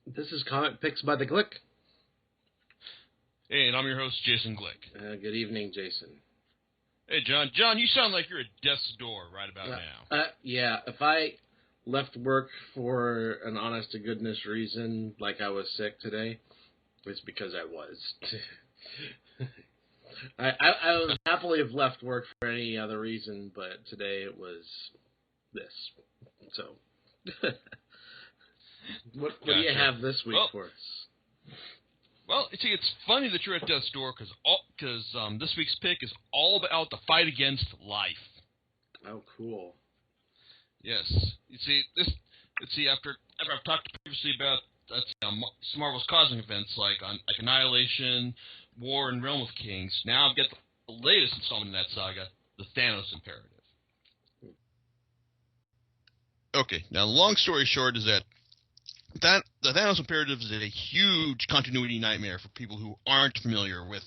This is Comic Picks by the Glick. Hey, and I'm your host, Jason Glick. Good evening, Jason. Hey, John. John, you sound like you're at death's door right about now. Yeah, if I left work for an honest-to-goodness reason, like I was sick today, it's because I was. I would happily have left work for any other reason, but today it was this. So, what do you have this week for us? Well, see, it's funny that you're at death's door because this week's pick is all about the fight against life. Oh, cool. Yes. You see, after I've talked previously about some Marvel's cosmic events like Annihilation, War, and Realm of Kings, now I've got the latest installment in that saga, the Thanos Imperative. Okay, now the long story short is that the Thanos Imperative is a huge continuity nightmare for people who aren't familiar with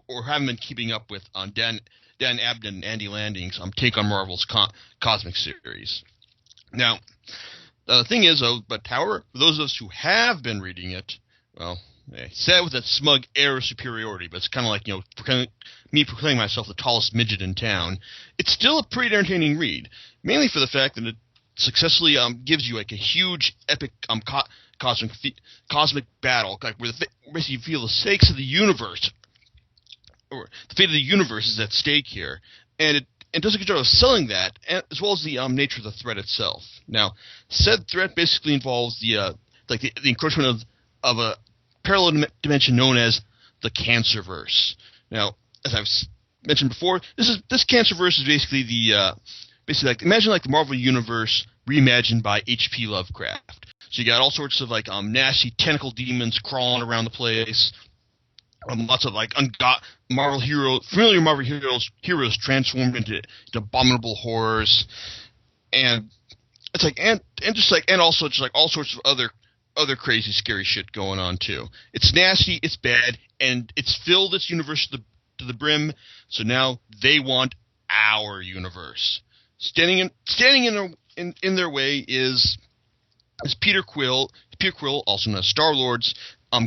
or haven't been keeping up with Dan Abnett and Andy Landing's take on Marvel's cosmic series. Now, the thing is, though, however, for those of us who have been reading it, well, I say it with that smug air of superiority, but it's kind of like, me proclaiming myself the tallest midget in town. It's still a pretty entertaining read, mainly for the fact that it successfully gives you like a huge, epic cosmic battle, like where basically you feel the stakes of the universe, or the fate of the universe is at stake here, and it does a good job of selling that, as well as the nature of the threat itself. Now, said threat basically involves the encroachment of a parallel dimension known as the Cancerverse. Now, as I've mentioned before, this Cancerverse is basically imagine like the Marvel Universe reimagined by H.P. Lovecraft. So you got all sorts of nasty tentacle demons crawling around the place. Lots of familiar Marvel heroes transformed into abominable horrors, and it's also all sorts of other crazy, scary shit going on too. It's nasty, it's bad, and it's filled this universe to the brim. So now they want our universe. Standing in their way is Peter Quill, also known as Star-Lord's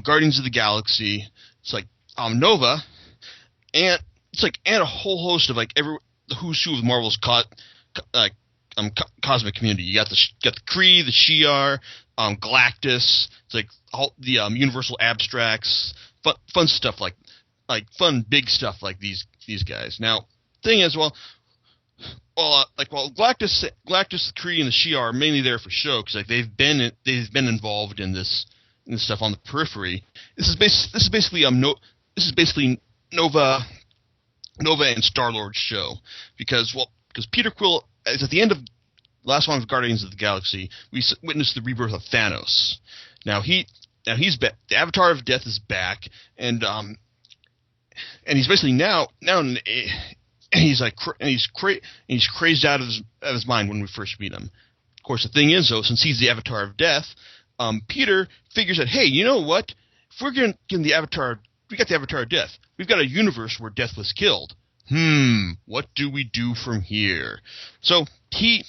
Guardians of the Galaxy. It's like Nova, and a whole host of the who's who of Marvel's cosmic community. You got the Kree, the Shi'ar, Galactus. It's like all the Universal Abstracts, fun stuff like fun big stuff like these guys. Now, thing is, while Galactus, the Kree, and the Shi'ar are mainly there for show because they've been involved in this stuff on the periphery. This is basically Nova and Star-Lord's show because Peter Quill is at the end of last one of Guardians of the Galaxy. We witnessed the rebirth of Thanos. Now he's back. The Avatar of Death is back, and he's basically now he's crazed out of his mind when we first meet him. Of course, the thing is, though, since he's the Avatar of Death, Peter figures that, hey, you know what? If we're getting the Avatar, we got the Avatar of Death. We've got a universe where Death was killed. What do we do from here? So he,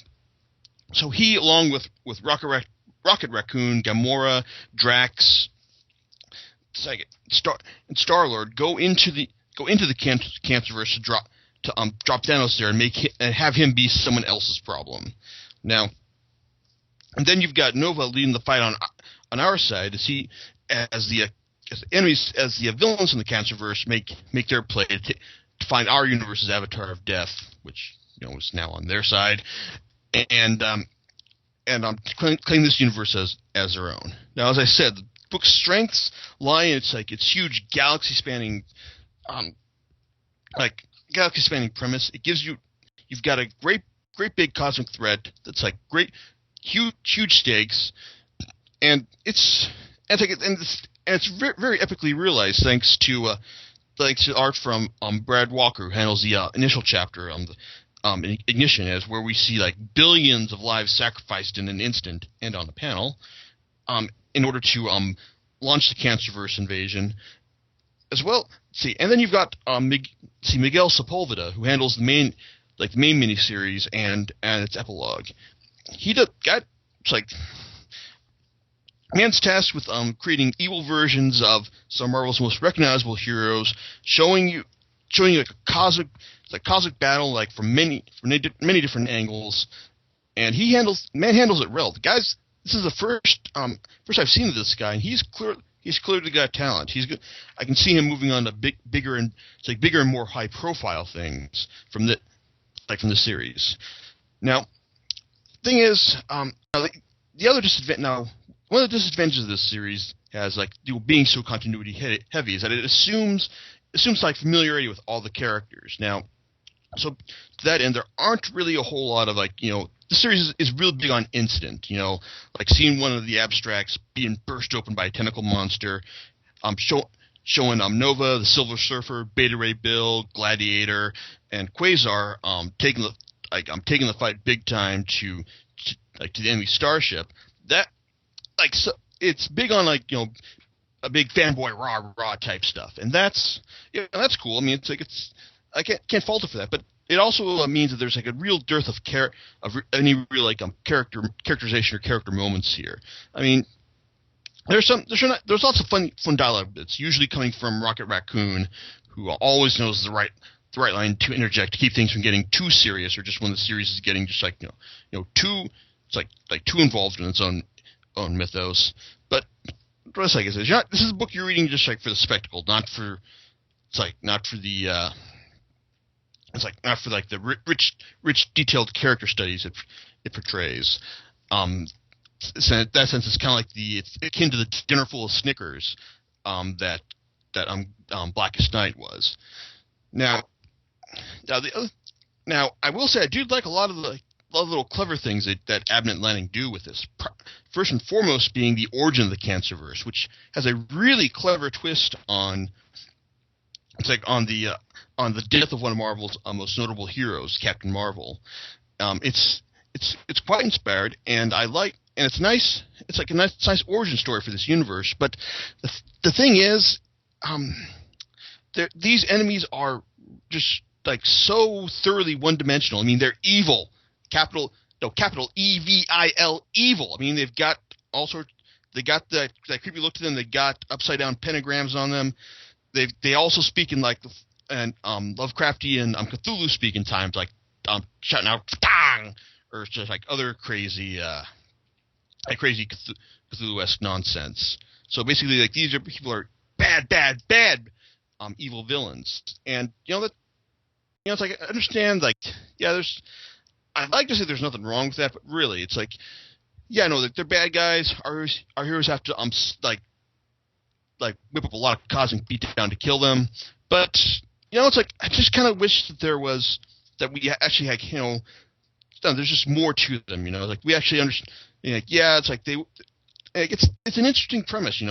along with Rocket Raccoon, Gamora, Drax, and Star-Lord, go into the Cancerverse to drop Thanos there and have him be someone else's problem. Now, and then you've got Nova leading the fight on our side as the villains in the Cancerverse make their play to find our universe's Avatar of Death, which is now on their side, and claim this universe as their own. Now, as I said, the book's strengths lie in its huge galaxy-spanning premise. It gives you've got a great big cosmic threat that's huge stakes, and it's very, very epically realized thanks to art from Brad Walker, who handles the initial chapter Ignition, where we see billions of lives sacrificed in an instant and on the panel in order to launch the Cancerverse invasion. As well, and then you've got Miguel Sepulveda, who handles the main miniseries and its epilogue. Man's tasked with creating evil versions of some of Marvel's most recognizable heroes, showing you like cosmic battle, like from many different angles, and man handles it well. The guys, this is the first I've seen of this guy, and he's clearly got talent. He's good. I can see him moving on to bigger and more high profile things from the series. Now, thing is, the other disadvantage now. One of the disadvantages of this series has being so continuity heavy is that it assumes like familiarity with all the characters. Now, so to that end, there aren't really a whole lot of the series is real big on incident. Like seeing one of the abstracts being burst open by a tentacle monster, showing Nova, the Silver Surfer, Beta Ray Bill, Gladiator, and Quasar taking the fight big time to the enemy starship. That so it's big on a big fanboy rah type stuff, and that's cool. I mean, I can't fault it for that, but it also means that there's a real dearth of any real characterization or character moments here. I mean, there's lots of fun dialogue that's usually coming from Rocket Raccoon, who always knows the right line to interject to keep things from getting too serious, or just when the series is getting just too too involved in its own mythos. But what else I guess is this is a book you're reading just for the spectacle, not for the rich detailed character studies it portrays. So in that sense, it's kind of it's akin to the dinner full of Snickers that Blackest Night was. Now I will say I do like a lot of the little clever things that Abnett and Lanning do with this. First and foremost being the origin of the Cancerverse, which has a really clever twist on the death of one of Marvel's most notable heroes, Captain Marvel. It's quite inspired, and it's nice. It's a nice origin story for this universe. But the thing is, these enemies are just so thoroughly one-dimensional. I mean, they're evil. Capital EVIL, evil. I mean, they've got all sorts. They got that creepy look to them. They got upside down pentagrams on them. They also speak in Lovecraftian Cthulhu speak in times, shouting out "Tang," or just other crazy Cthulhu-esque nonsense. So basically, these people are bad evil villains, and it's I understand there's. I'd like to say there's nothing wrong with that, but really, it's they're bad guys. Our heroes have to whip up a lot of cosmic beatdown to kill them. But it's I just kind of wish that we actually had there's just more to them. We actually understand. It's an interesting premise.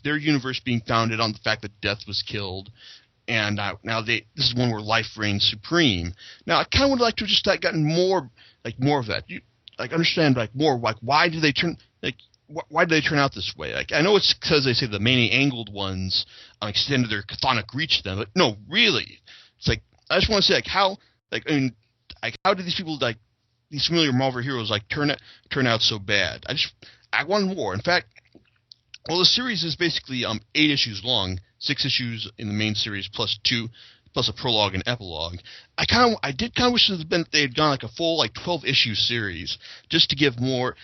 Their universe being founded on the fact that Death was killed. And now this is one where life reigns supreme. Now I kind of would like to have just gotten more of that. Understand more why do they turn why do they turn out this way? I know it's because they say the many angled ones extended their chthonic reach to them, but no, really, it's I just want to say how how did these people these familiar Marvel heroes turn out so bad? I want more. In fact, well, the series is basically 8 issues long. 6 issues in the main series plus a prologue and epilogue. I did kind of wish they had gone a full 12 issue series just to give more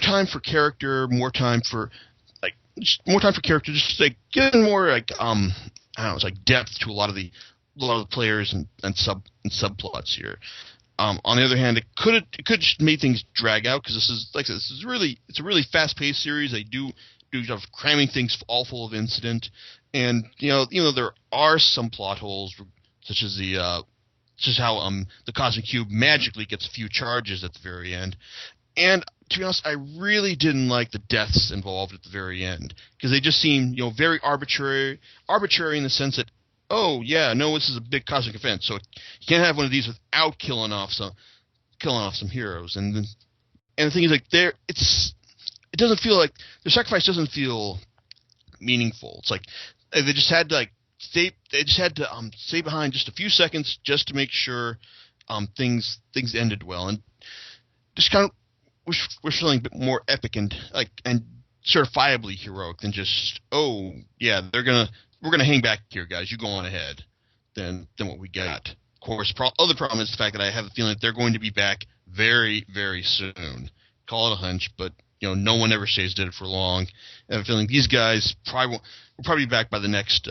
time for character, more time for character, just giving more I don't know, depth to a lot of the players and subplots here. On the other hand, it could just made things drag out because this is it's a really fast paced series. They do cramming things all full of incident. And there are some plot holes, such as how the Cosmic Cube magically gets a few charges at the very end. And to be honest, I really didn't like the deaths involved at the very end because they just seem very arbitrary in the sense that this is a big cosmic event, so you can't have one of these without killing off some heroes. And the thing is it doesn't feel like their sacrifice doesn't feel meaningful. It's they just had to stay behind just a few seconds just to make sure things ended well, and just kind of wish something a bit more epic and certifiably heroic than just, oh yeah, we're gonna hang back here, guys. You go on ahead. Than what we got. Of course, other problem is the fact that I have a feeling that they're going to be back very, very soon. Call it a hunch, but no one ever stays dead for long. I have a feeling these guys will probably be back by the next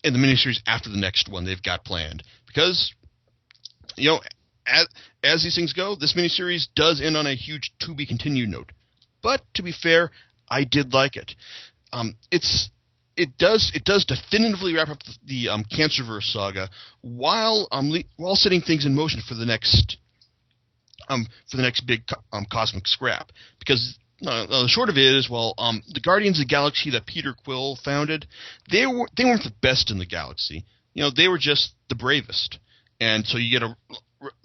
in the miniseries after the next one they've got planned. Because as these things go, this miniseries does end on a huge to be continued note. But to be fair, I did like it. It does definitively wrap up the Cancerverse saga while setting things in motion for the next big cosmic scrap. Because the short of it is, the Guardians of the Galaxy that Peter Quill founded, they weren't the best in the galaxy. They were just the bravest, and so you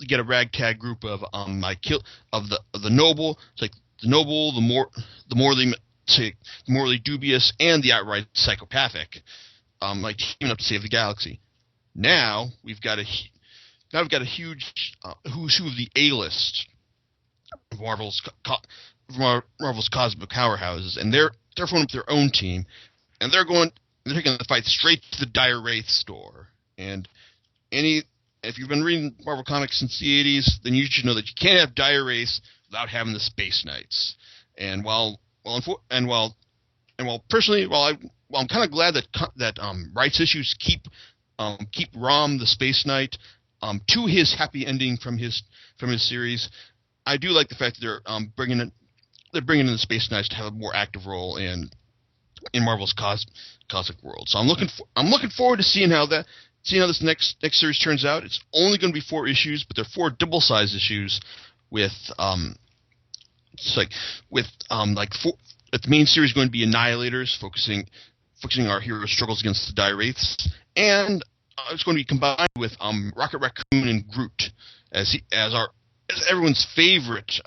get a ragtag group of the noble. It's like the noble, the morally dubious, and the outright psychopathic, teaming up to save the galaxy. Now we've got a huge who's who of the A-list of Marvel's cosmic powerhouses, and they're forming up their own team, and they're taking the fight straight to the Dire Wraith store. And if you've been reading Marvel comics since the 80s, then you should know that you can't have Dire Wraiths without having the Space Knights. And while personally, I'm kind of glad that rights issues keep Rom the Space Knight to his happy ending from his series, I do like the fact that they're bringing in the Space Knights to have a more active role in Marvel's cosmic world. So I'm looking forward to seeing how this next series turns out. It's only going to be 4 issues, but they're 4 double-sized issues with the main series is going to be Annihilators, focusing our heroes' struggles against the Dire Wraiths, and it's going to be combined with Rocket Raccoon and Groot as everyone's favorite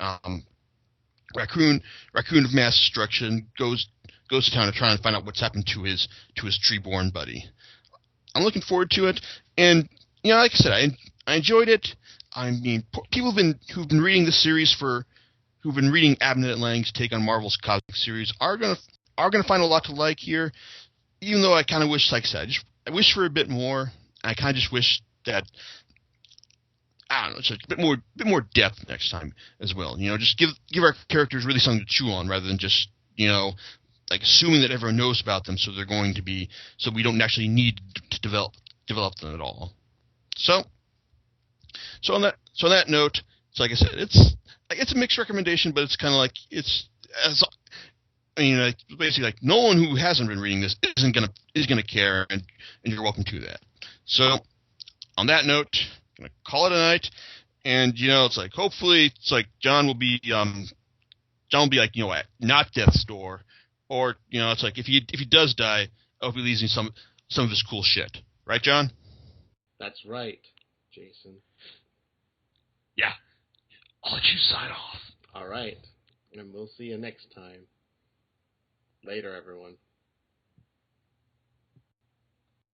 raccoon of mass destruction goes to town to try and find out what's happened to his tree-born buddy. I'm looking forward to it, and like I said, I enjoyed it. I mean, people who've been reading this series who've been reading Abnett and Lang's take on Marvel's cosmic series are gonna find a lot to like here. Even though I kind of wish, like I said, I wish for a bit more. I kind of just wish that just a bit more depth next time as well. Just give our characters really something to chew on rather than just assuming that everyone knows about them, so we don't actually need to develop them at all. So on that note, so like I said, it's a mixed recommendation, but it's kind of like basically no one who hasn't been reading this is gonna care, and you're welcome to that. So on that note, I'm gonna call it a night, and hopefully John will be not death's door, or if he does die, I hope he leaves me some of his cool shit. Right, John? That's right, Jason. Yeah. I'll let you sign off. All right. And we'll see you next time. Later, everyone.